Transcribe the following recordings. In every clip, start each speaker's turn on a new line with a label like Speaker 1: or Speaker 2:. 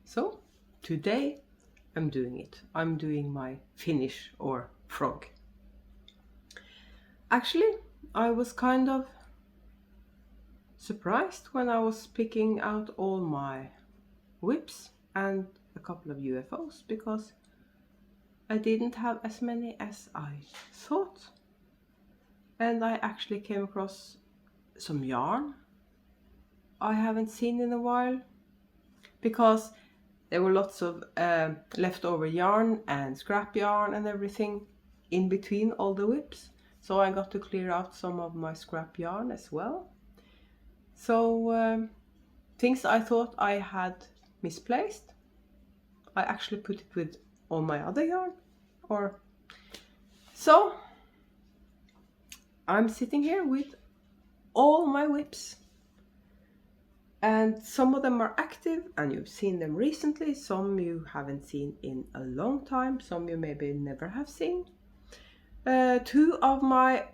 Speaker 1: So today I'm doing it. I'm doing my finish or frog. Actually, I was kind of surprised when I was picking out all my whips and a couple of UFOs because I didn't have as many as I thought. And I actually came across some yarn I haven't seen in a while because there were lots of leftover yarn and scrap yarn and everything in between all the whips. So I got to clear out some of my scrap yarn as well. So things I thought I had misplaced, I actually put it with all my other yarn. So I'm sitting here with all my whips. And some of them are active and you've seen them recently, some you haven't seen in a long time, some you maybe never have seen. Two of my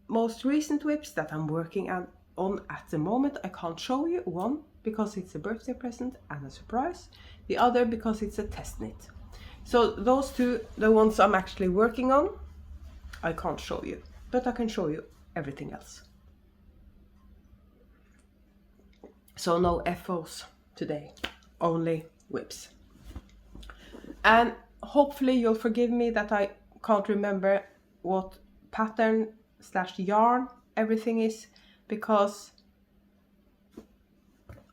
Speaker 1: most recent whips that I'm working on at the moment, I can't show you. One because it's a birthday present and a surprise, the other because it's a test knit. So those two, the ones I'm actually working on, I can't show you, but I can show you everything else. So no FOs today, only whips. And hopefully you'll forgive me that I can't remember what pattern / yarn everything is, because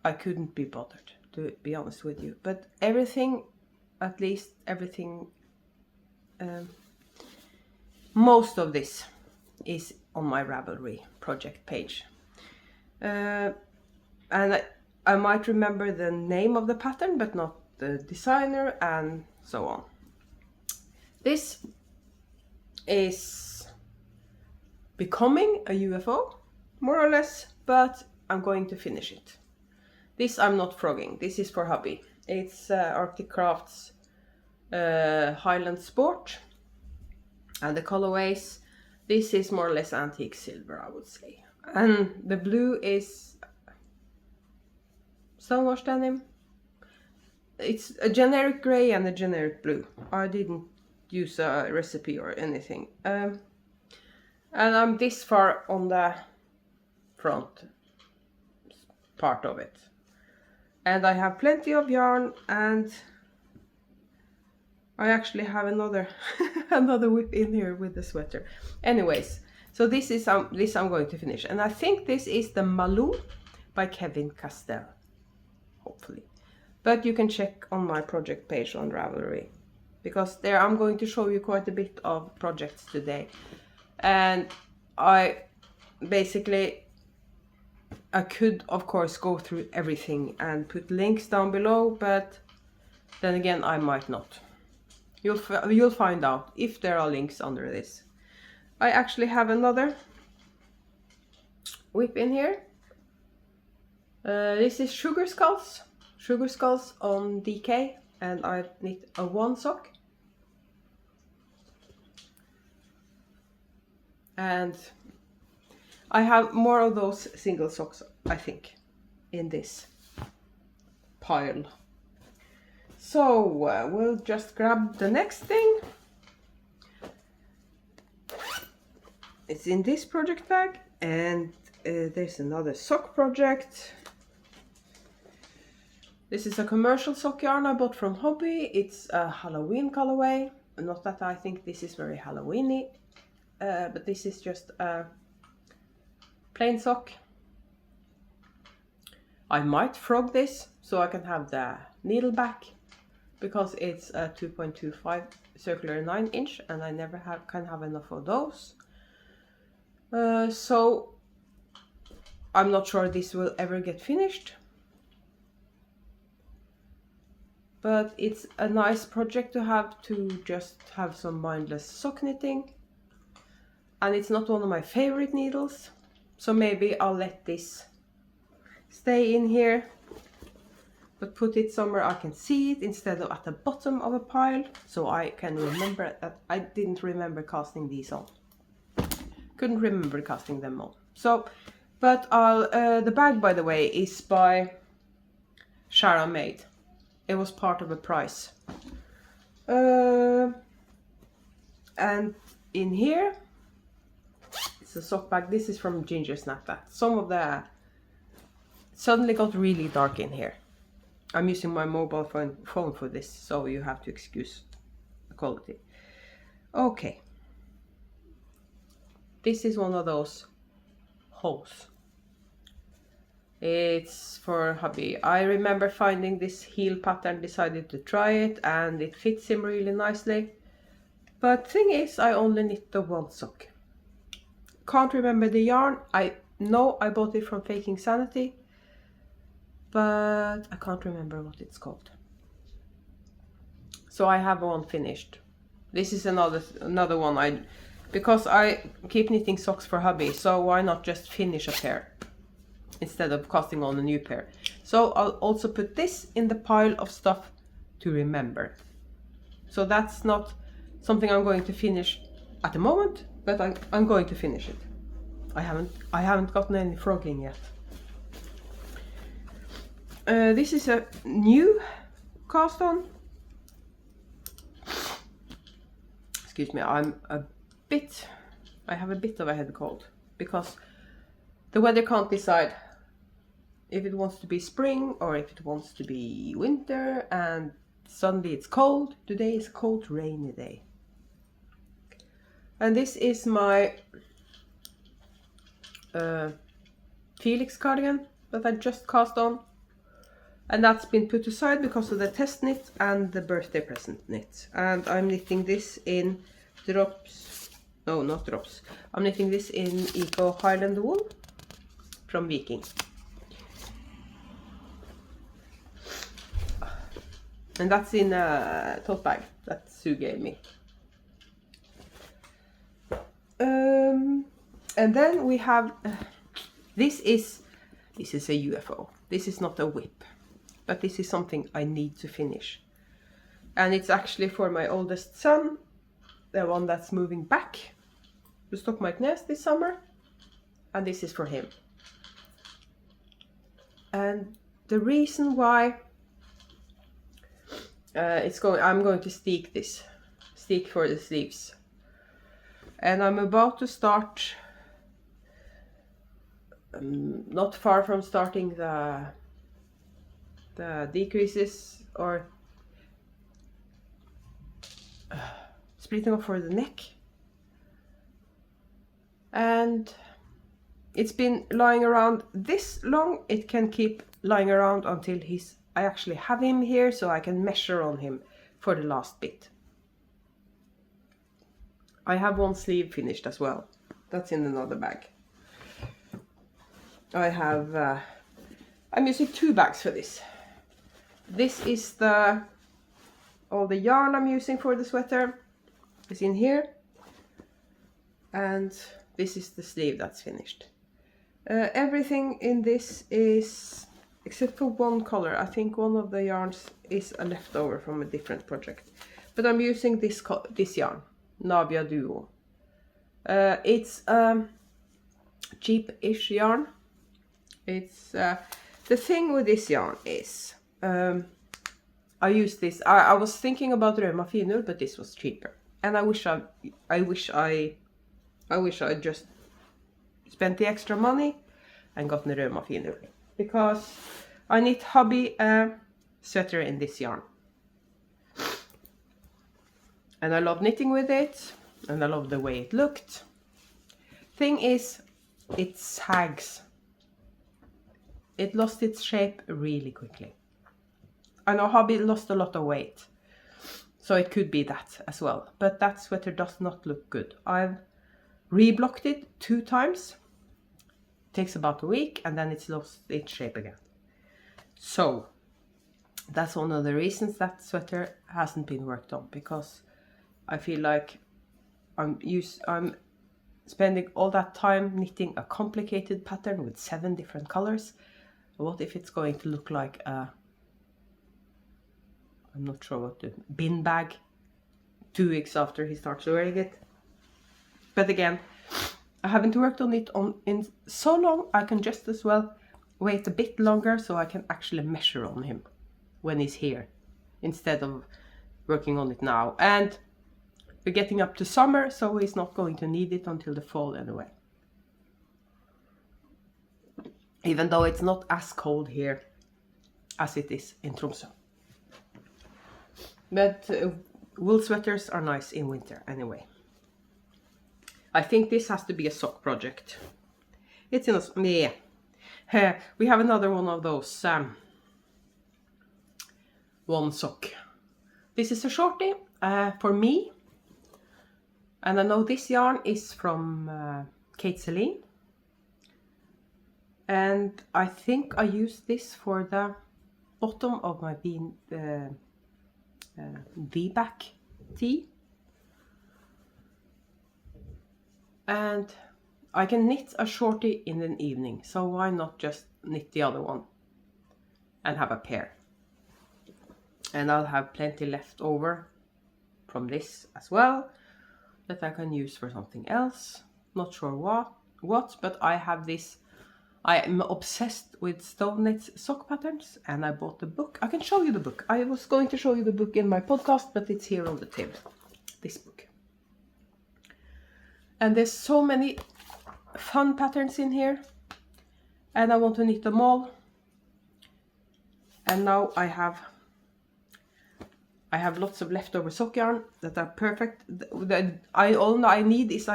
Speaker 1: I couldn't be bothered, to be honest with you. But everything, at least everything, most of this is on my Ravelry project page. And I might remember the name of the pattern, but not the designer and so on. This is becoming a UFO, more or less, but I'm going to finish it. This I'm not frogging, this is for hubby. It's Arctic Crafts Highland Sport. And the colorways, this is more or less antique silver, I would say. And the blue is stonewash denim. It's a generic gray and a generic blue. I didn't use a recipe or anything. And I'm this far on the front part of it. And I have plenty of yarn, and I actually have another another whip in here with the sweater. Anyways, so this I'm going to finish. And I think this is the Malou by Kevin Castell. Hopefully, but you can check on my project page on Ravelry, because there I'm going to show you quite a bit of projects today. And I could of course go through everything and put links down below, but then again I might not. You'll find out if there are links under this. I actually have another whip in here. This is Sugar Skulls on DK, and I've knit a 1 sock. And I have more of those single socks, I think, in this pile. So we'll just grab the next thing. It's in this project bag, and there's another sock project. This is a commercial sock yarn I bought from Hobby. It's a Halloween colorway. Not that I think this is very Halloweeny, but this is just a plain sock. I might frog this so I can have the needle back, because it's a 2.25 circular 9-inch, and I never can have enough of those. So I'm not sure this will ever get finished. But it's a nice project to just have some mindless sock knitting. And it's not one of my favorite needles, so maybe I'll let this stay in here, but put it somewhere I can see it instead of at the bottom of a pile, so I can remember that I didn't remember casting these on. Couldn't remember casting them on. So, but the bag, by the way, is by Shara Made. It was part of a prize. And in here, it's a sock bag. This is from Ginger Snap That. Some of the suddenly got really dark in here. I'm using my mobile phone for this, so you have to excuse the quality. Okay. This is one of those holes. It's for hubby. I remember finding this heel pattern, decided to try it, and it fits him really nicely. But thing is, I only knit the one sock. Can't remember the yarn. I know I bought it from Faking Sanity, but I can't remember what it's called. So I have one finished. This is another one because I keep knitting socks for hubby, so why not just finish a pair instead of casting on a new pair. So I'll also put this in the pile of stuff to remember. So that's not something I'm going to finish at the moment, but I'm going to finish it. I haven't gotten any frogging yet. This is a new cast on. Excuse me, I have a bit of a head cold because the weather can't decide if it wants to be spring or if it wants to be winter, and suddenly it's cold. Today is a cold, rainy day. And this is my Felix cardigan that I just cast on, and that's been put aside because of the test knit and the birthday present knit. And I'm knitting this in drops, no, not drops. I'm knitting this in Eco Highland wool from Viking. And that's in a tote bag that Sue gave me. And then we have, this is a UFO. This is not a whip, but this is something I need to finish. And it's actually for my oldest son, the one that's moving back to STOKMARKNES this summer. And this is for him. And the reason why I'm going to steek for the sleeves. And I'm about to start, not far from starting the decreases or splitting off for the neck. And it's been lying around this long. It can keep lying around until I actually have him here, so I can measure on him for the last bit. I have one sleeve finished as well. That's in another bag. I'm using 2 bags for this. This is all the yarn I'm using for the sweater is in here. And this is the sleeve that's finished. Everything in this is, except for one color, I think one of the yarns is a leftover from a different project. But I'm using this yarn, Nabia Duo. It's cheap-ish yarn. It's the thing with this yarn is I use this. I was thinking about Røma Finull, but this was cheaper. And I wish I just spent the extra money and gotten Røma Finull, because I knit hubby a sweater in this yarn. And I love knitting with it, and I love the way it looked. Thing is, it sags. It lost its shape really quickly. I know hubby lost a lot of weight, so it could be that as well. But that sweater does not look good. I've reblocked it 2 times. It takes about a week, and then it's lost its shape again. So that's one of the reasons that sweater hasn't been worked on, because I feel like I'm spending all that time knitting a complicated pattern with 7 different colors. What if it's going to look like a, I'm not sure what the bin bag 2 weeks after he starts wearing it. But again, I haven't worked on it in so long. I can just as well wait a bit longer so I can actually measure on him when he's here instead of working on it now. And we're getting up to summer, so he's not going to need it until the fall anyway. Even though it's not as cold here as it is in Tromsø. But wool sweaters are nice in winter anyway. I think this has to be a sock project. It's in a, yeah. We have another one of those one sock. This is a shorty for me. And I know this yarn is from Kate Celine. And I think I use this for the bottom of my V-back tee. And I can knit a shorty in an evening, so why not just knit the other one and have a pair. And I'll have plenty left over from this as well that I can use for something else. Not sure what, but I have this. I am obsessed with stone knit sock patterns, and I bought the book. I can show you the book. I was going to show you the book in my podcast, but it's here on the table. This book. And there's so many fun patterns in here, and I want to knit them all. And now I have lots of leftover sock yarn that are perfect. All I need is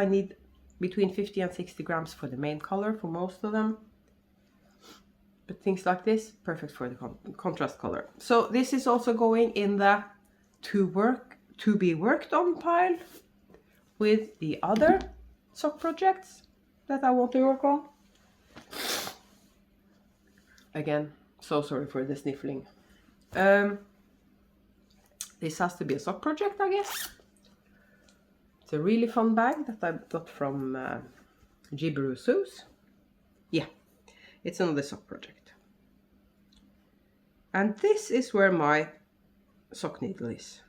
Speaker 1: between 50 and 60 grams for the main color for most of them. But things like this, perfect for the contrast color. So this is also going in the to be worked on pile with the other sock projects that I want to work on. Again, so sorry for the sniffling. This has to be a sock project, I guess. It's a really fun bag that I got from Gibberu Sues. Yeah, it's another sock project. And this is where my sock needle is.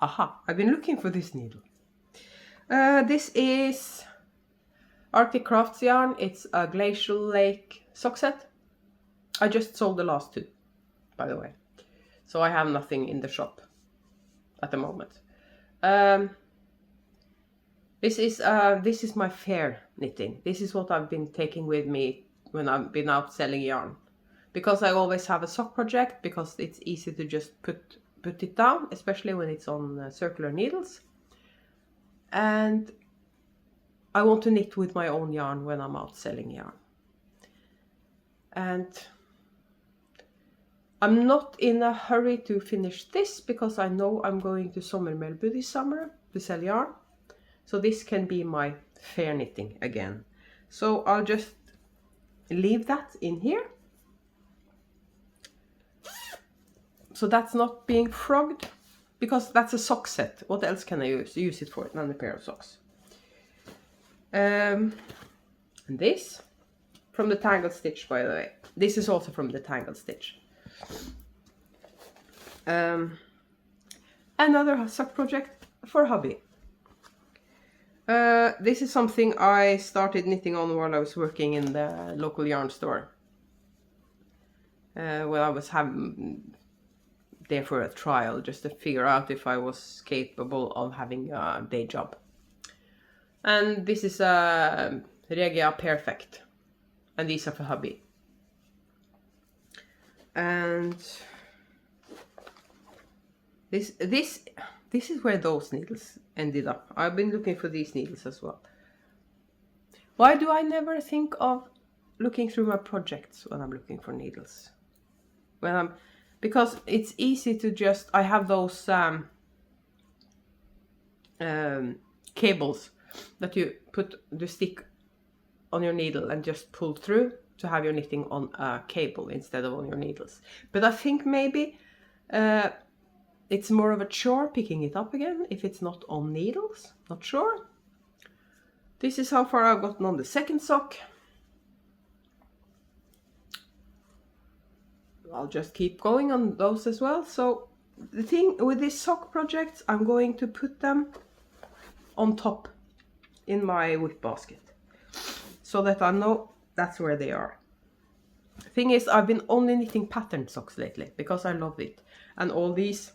Speaker 1: Aha, I've been looking for this needle. This is Arctic Crafts yarn. It's a Glacial Lake sock set. I just sold the last two, by the way. So I have nothing in the shop at the moment. This is my fair knitting. This is what I've been taking with me when I've been out selling yarn. Because I always have a sock project, because it's easy to just put it down, especially when it's on circular needles. And I want to knit with my own yarn when I'm out selling yarn. And I'm not in a hurry to finish this, because I know I'm going to Sommermelbu this summer to sell yarn. So this can be my fair knitting again. So I'll just leave that in here. So that's not being frogged, because that's a sock set. What else can I use it for than a pair of socks? And this, from the Tangled Stitch, by the way. This is also from the Tangled Stitch. Another sock project for hobby. This is something I started knitting on while I was working in the local yarn store. Well, I was there for a trial, just to figure out if I was capable of having a day job. And this is a Regia Perfect, and these are for hubby. And this is where those needles ended up. I've been looking for these needles as well. Why do I never think of looking through my projects when I'm looking for needles? Because it's easy to just, I have those cables that you put the stick on your needle and just pull through to have your knitting on a cable instead of on your needles. But I think maybe it's more of a chore picking it up again if it's not on needles. Not sure. This is how far I've gotten on the second sock. I'll just keep going on those as well. So the thing with these sock projects, I'm going to put them on top in my whip basket so that I know that's where they are. Thing is, I've been only knitting pattern socks lately because I love it. And all these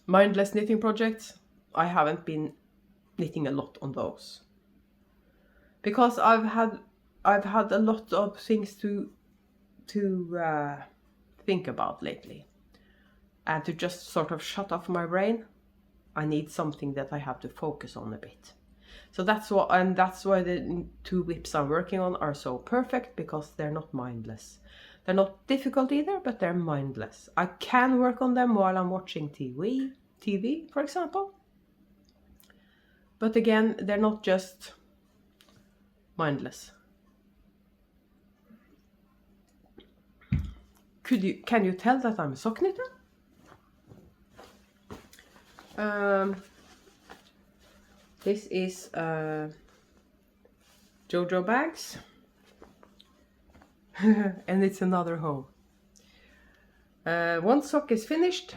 Speaker 1: mindless knitting projects, I haven't been knitting a lot on those. Because I've had a lot of things to think about lately. And to just sort of shut off my brain, I need something that I have to focus on a bit. So that's why the 2 whips I'm working on are so perfect, because they're not mindless. They're not difficult either, but they're mindless. I can work on them while I'm watching TV, for example. But again, they're not just mindless. Can you tell that I'm a sock knitter? This is JoJo bags. And it's another home. One sock is finished,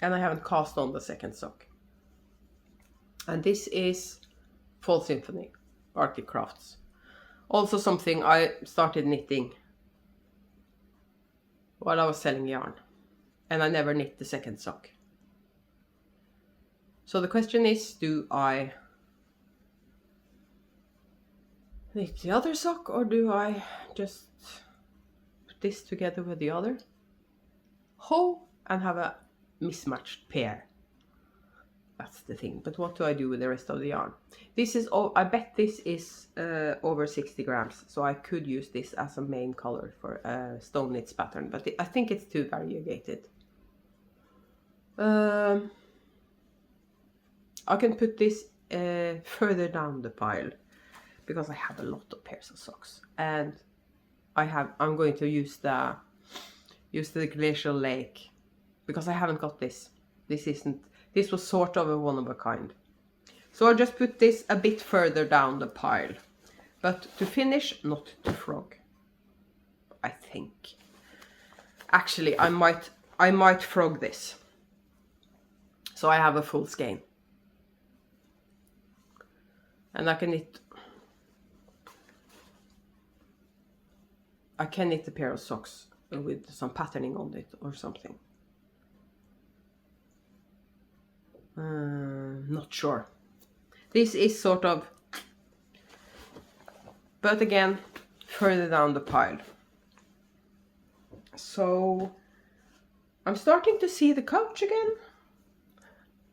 Speaker 1: and I haven't cast on the second sock. And this is Fall Symphony, Arctic Crafts. Also something I started knitting while I was selling yarn, and I never knit the second sock. So the question is, do I knit the other sock, or do I just put this together with the other hoe and have a mismatched pair? That's the thing. But what do I do with the rest of the yarn? This is, I bet this is over 60 grams, so I could use this as a main color for a stone knits pattern, but I think it's too variegated. I can put this further down the pile, because I have a lot of pairs of socks, and I'm going to use the glacial lake, because I haven't got this. This was sort of a one of a kind. So I'll just put this a bit further down the pile, but to finish, not to frog, I think. Actually, I might frog this, so I have a full skein. And I can knit a pair of socks with some patterning on it or something. Not sure. This is sort of, but again, further down the pile. So I'm starting to see the couch again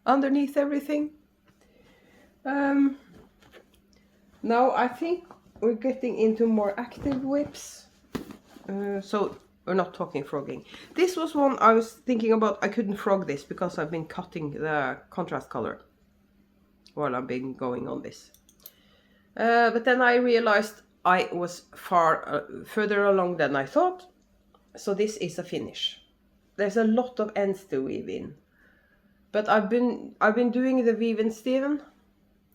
Speaker 1: underneath everything. Now I think we're getting into more active whips. So we're not talking frogging. This was one I was thinking about. I couldn't frog this because I've been cutting the contrast color while I've been going on this. But then I realized I was further along than I thought. So this is a finish. There's a lot of ends to weave in. But I've been doing the weave in Steven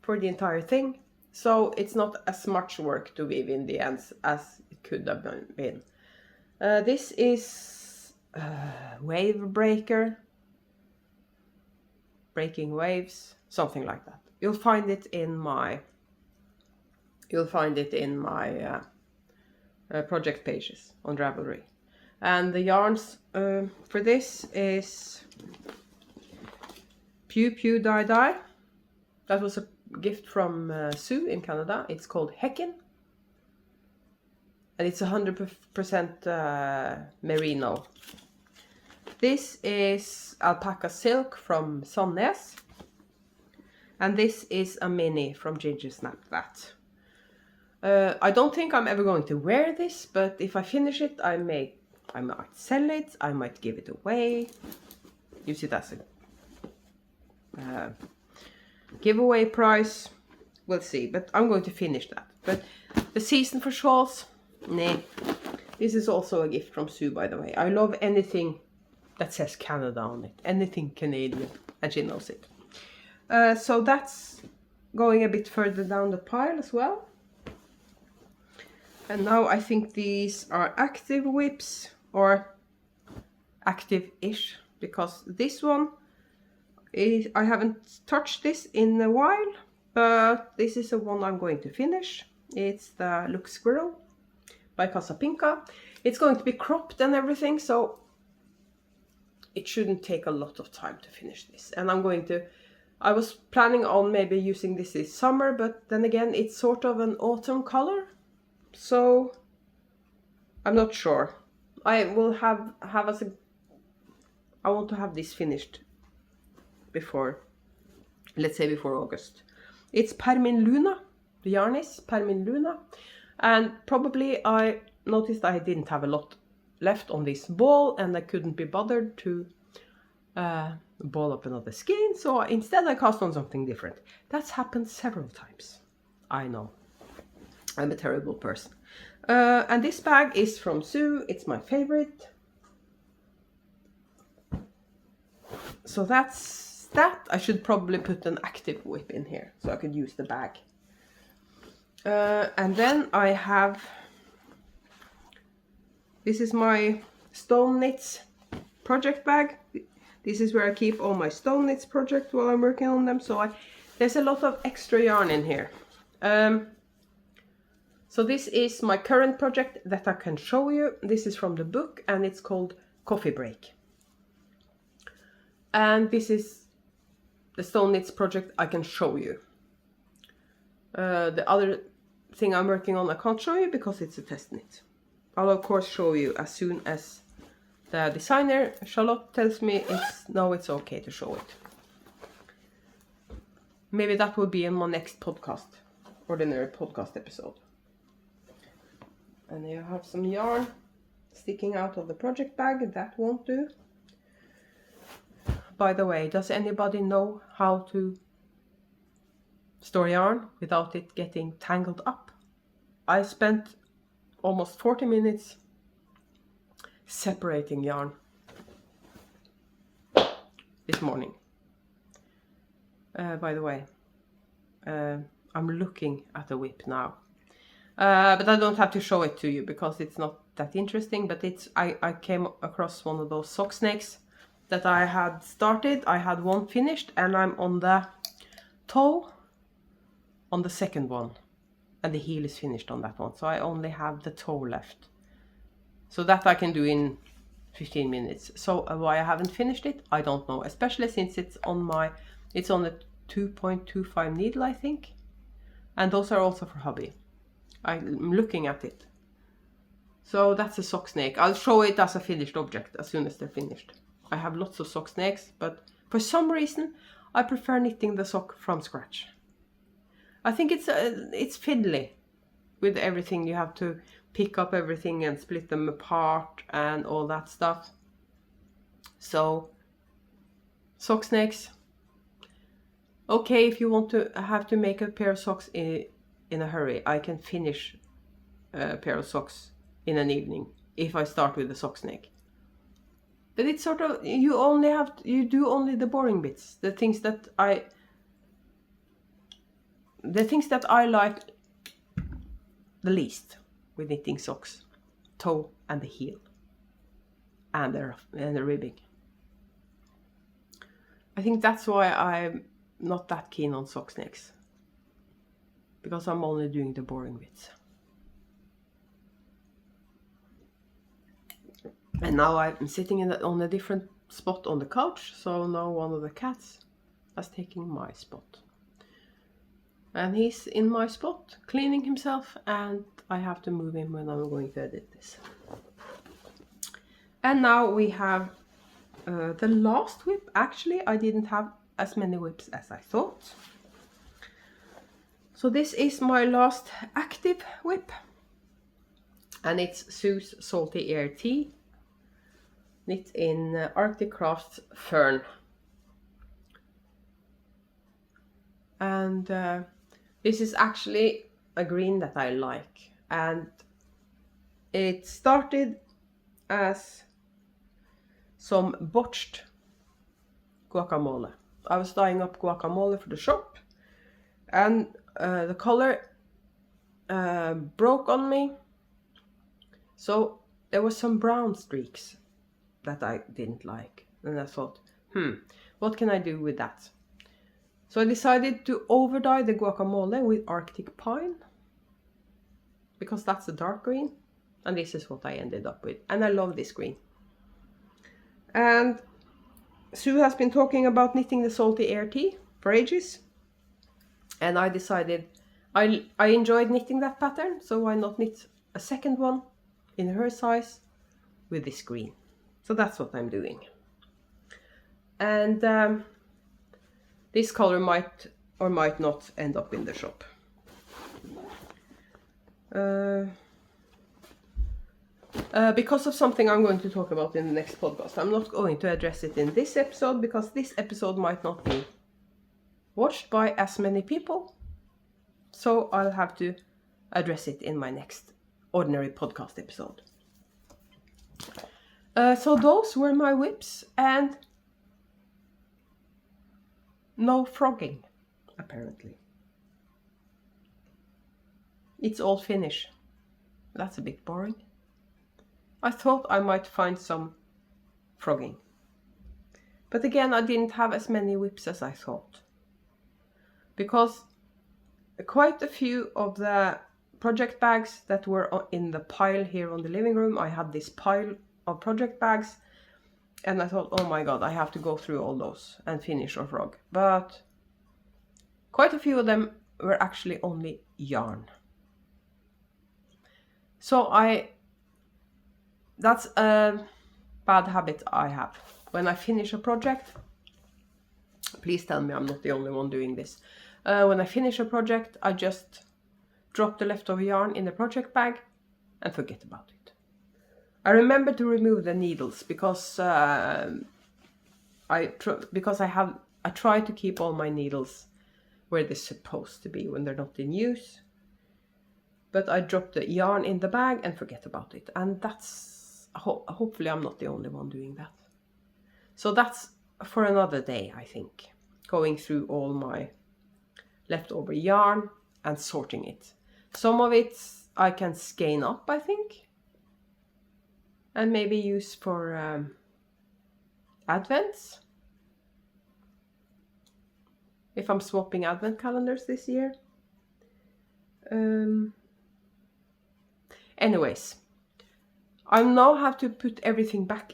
Speaker 1: for the entire thing. So it's not as much work to weave in the ends as it could have been. This is wave breaker, breaking waves, something like that. You'll find it in my project pages on Ravelry. And the yarns for this is Pew Pew Dye Dye. That was a gift from Sue in Canada. It's called Heckin. And it's 100% merino. This is alpaca silk from Sandnes. And this is a mini from Ginger Snap That. I don't think I'm ever going to wear this, but if I finish it, I might sell it, I might give it away. Use it as a giveaway price. We'll see, but I'm going to finish that. But the season for shawls, nah. This is also a gift from Sue, by the way. I love anything that says Canada on it, anything Canadian, and she knows it. So that's going a bit further down the pile as well. And now I think these are active whips, or active-ish, because this one I haven't touched this in a while, but this is the one I'm going to finish. It's the Look Squirrel. by Casapinka. It's going to be cropped and everything, so it shouldn't take a lot of time to finish this. And I was planning on maybe using this summer, but then again, it's sort of an autumn color, so I'm not sure. I will I want to have this finished before, let's say before August. It's Permin Luna, the yarn is Permin Luna, and probably I noticed I didn't have a lot left on this ball, and I couldn't be bothered to ball up another skein, so instead I cast on something different. That's happened several times. I know, I'm a terrible person. And this bag is from Sue. It's my favorite. So that's that. I should probably put an active whip in here so I could use the bag. And then I have, this is my Stone Knits project bag. This is where I keep all my Stone Knits projects while I'm working on them. So there's a lot of extra yarn in here. So this is my current project that I can show you. This is from the book and it's called Coffee Break. And this is the Stone Knits project I can show you. The other thing I'm working on I can't show you because it's a test knit. I'll of course show you as soon as the designer Charlotte tells me it's okay to show it. Maybe that will be in my next podcast, ordinary podcast episode. And you have some yarn sticking out of the project bag. That won't do. By the way, does anybody know how to store yarn without it getting tangled up? I spent almost 40 minutes separating yarn this morning. By the way, I'm looking at the whip now. But I don't have to show it to you because it's not that interesting. But I came across one of those sock snakes that I had started. I had one finished and I'm on the toe on the second one. And the heel is finished on that one. So I only have the toe left. So that I can do in 15 minutes. So why I haven't finished it, I don't know. Especially since it's on a 2.25 needle, I think. And those are also for hubby. I'm looking at it. So that's a sock snake. I'll show it as a finished object as soon as they're finished. I have lots of sock snakes, but for some reason I prefer knitting the sock from scratch. I think it's fiddly with everything. You have to pick up everything and split them apart and all that stuff. So sock snakes. Okay, if you want to have to make a pair of socks in a hurry, I can finish a pair of socks in an evening if I start with the sock snake. But it's sort of, you do only the boring bits, the things that I like the least with knitting socks: toe and the heel and the ribbing. I think that's why I'm not that keen on sock snakes, because I'm only doing the boring bits. And now I'm sitting on a different spot on the couch, so now one of the cats has taken my spot. And he's in my spot, cleaning himself, and I have to move him when I'm going to edit this. And now we have the last whip. Actually, I didn't have as many whips as I thought. So this is my last active whip. And it's Sue's Salty Air Tea, knit in Arctic Crafts Fern. And this is actually a green that I like. And it started as some botched guacamole. I was dyeing up guacamole for the shop, and the color broke on me. So there was some brown streaks that I didn't like. And I thought, what can I do with that? So I decided to over dye the guacamole with Arctic Pine, because that's a dark green. And this is what I ended up with. And I love this green. And Sue has been talking about knitting the salty air tea for ages. And I decided I enjoyed knitting that pattern, so why not knit a second one in her size with this green. So that's what I'm doing. And this color might or might not end up in the shop. Because of something I'm going to talk about in the next podcast. I'm not going to address it in this episode because this episode might not be watched by as many people. So I'll have to address it in my next ordinary podcast episode. So those were my whips, and no frogging, apparently. It's all Finnish. That's a bit boring. I thought I might find some frogging. But again, I didn't have as many whips as I thought. Because quite a few of the project bags that were in the pile here on the living room, I had this pile of project bags, and I thought, oh my god, I have to go through all those and finish or frog. But quite a few of them were actually only yarn. So that's a bad habit I have. When I finish a project, please tell me I'm not the only one doing this. When I finish a project, I just drop the leftover yarn in the project bag and forget about it. I remember to remove the needles because I try to keep all my needles where they're supposed to be when they're not in use. But I drop the yarn in the bag and forget about it. And that's, hopefully I'm not the only one doing that. So that's for another day, I think. Going through all my leftover yarn and sorting it. Some of it I can skein up, I think. And maybe use for advents. If I'm swapping advent calendars this year. Anyways, I now have to put everything back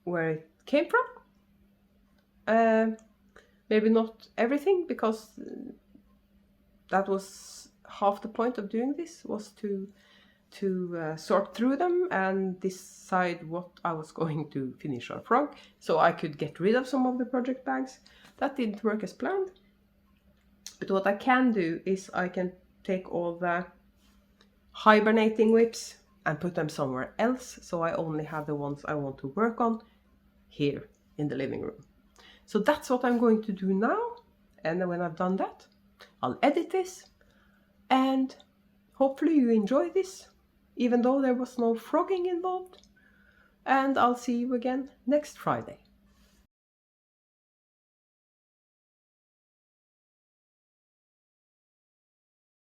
Speaker 1: where it came from. Maybe not everything, because that was half the point of doing this, was to sort through them and decide what I was going to finish or frog, so I could get rid of some of the project bags. That didn't work as planned. But what I can do is I can take all the hibernating whips and put them somewhere else, so I only have the ones I want to work on here in the living room. So that's what I'm going to do now, and then when I've done that, I'll edit this, and hopefully you enjoy this, even though there was no frogging involved, and I'll see you again next Friday.